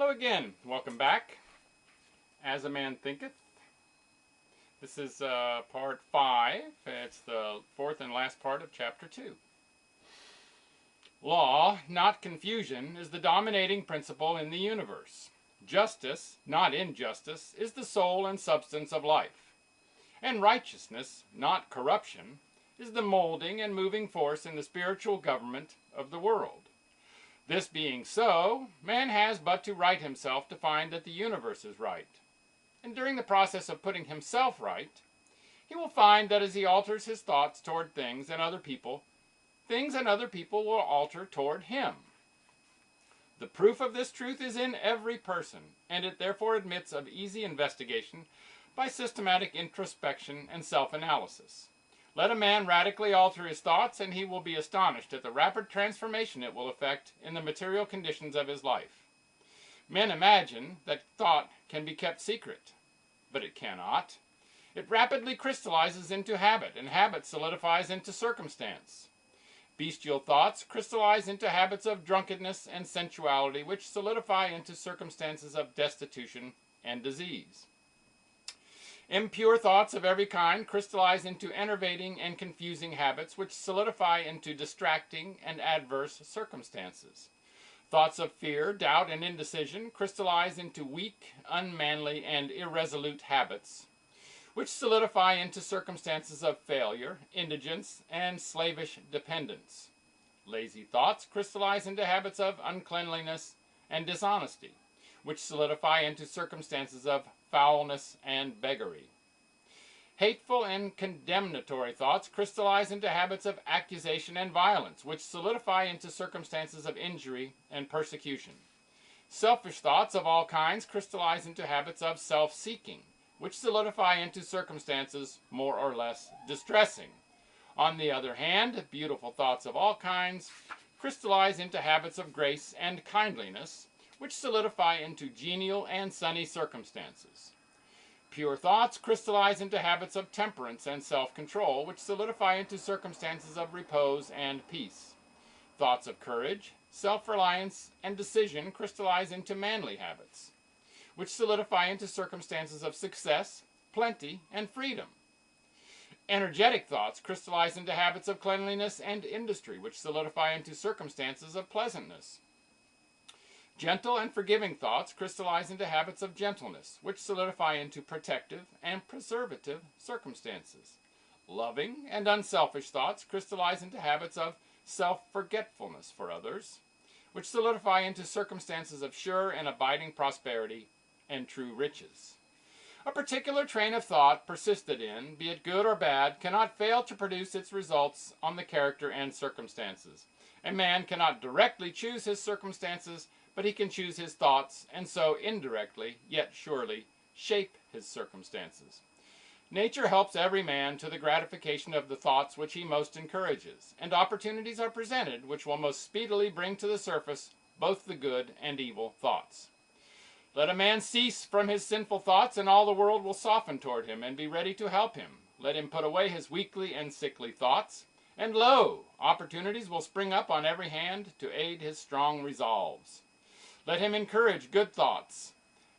Hello again. Welcome back. As a Man Thinketh. This is part 5. It's the fourth and last part of chapter 2. Law, not confusion, is the dominating principle in the universe. Justice, not injustice, is the soul and substance of life. And righteousness, not corruption, is the molding and moving force in the spiritual government of the world. This being so, man has but to right himself to find that the universe is right. And during the process of putting himself right, he will find that as he alters his thoughts toward things and other people will alter toward him. The proof of this truth is in every person, and it therefore admits of easy investigation by systematic introspection and self-analysis. Let a man radically alter his thoughts, and he will be astonished at the rapid transformation it will effect in the material conditions of his life. Men imagine that thought can be kept secret, but it cannot. It rapidly crystallizes into habit, and habit solidifies into circumstance. Bestial thoughts crystallize into habits of drunkenness and sensuality, which solidify into circumstances of destitution and disease. Impure thoughts of every kind crystallize into enervating and confusing habits, which solidify into distracting and adverse circumstances. Thoughts of fear, doubt, and indecision crystallize into weak, unmanly, and irresolute habits, which solidify into circumstances of failure, indigence, and slavish dependence. Lazy thoughts crystallize into habits of uncleanliness and dishonesty, which solidify into circumstances of foulness and beggary. Hateful and condemnatory thoughts crystallize into habits of accusation and violence, which solidify into circumstances of injury and persecution. Selfish thoughts of all kinds crystallize into habits of self-seeking, which solidify into circumstances more or less distressing. On the other hand, beautiful thoughts of all kinds crystallize into habits of grace and kindliness, which solidify into genial and sunny circumstances. Pure thoughts crystallize into habits of temperance and self-control, which solidify into circumstances of repose and peace. Thoughts of courage, self-reliance, and decision crystallize into manly habits, which solidify into circumstances of success, plenty, and freedom. Energetic thoughts crystallize into habits of cleanliness and industry, which solidify into circumstances of pleasantness. Gentle and forgiving thoughts crystallize into habits of gentleness, which solidify into protective and preservative circumstances. Loving and unselfish thoughts crystallize into habits of self-forgetfulness for others, which solidify into circumstances of sure and abiding prosperity and true riches. A particular train of thought persisted in, be it good or bad, cannot fail to produce its results on the character and circumstances. A man cannot directly choose his circumstances, but he can choose his thoughts, and so indirectly, yet surely, shape his circumstances. Nature helps every man to the gratification of the thoughts which he most encourages, and opportunities are presented which will most speedily bring to the surface both the good and evil thoughts. Let a man cease from his sinful thoughts, and all the world will soften toward him and be ready to help him. Let him put away his weakly and sickly thoughts, and lo, opportunities will spring up on every hand to aid his strong resolves. Let him encourage good thoughts,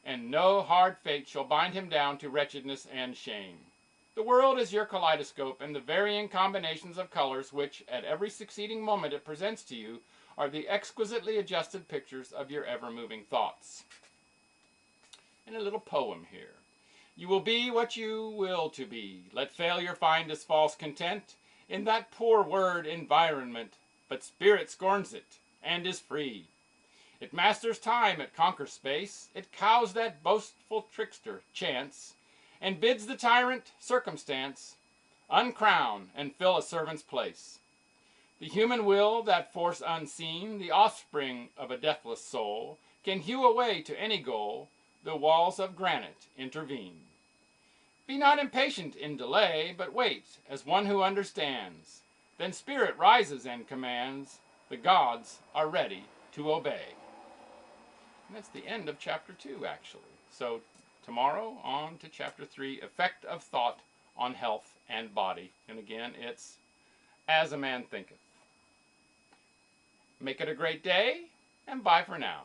and no hard fate shall bind him down to wretchedness and shame. The world is your kaleidoscope, and the varying combinations of colors which, at every succeeding moment it presents to you, are the exquisitely adjusted pictures of your ever-moving thoughts. And a little poem here. You will be what you will to be. Let failure find its false content in that poor word environment, but spirit scorns it and is free. It masters time, it conquers space, it cows that boastful trickster, chance, and bids the tyrant, circumstance, uncrown and fill a servant's place. The human will, that force unseen, the offspring of a deathless soul, can hew away to any goal, the walls of granite intervene. Be not impatient in delay, but wait as one who understands. Then spirit rises and commands, the gods are ready to obey. And that's the end of chapter 2, actually. So tomorrow on to chapter 3, Effect of Thought on Health and Body. And again, it's As a Man Thinketh. Make it a great day, and bye for now.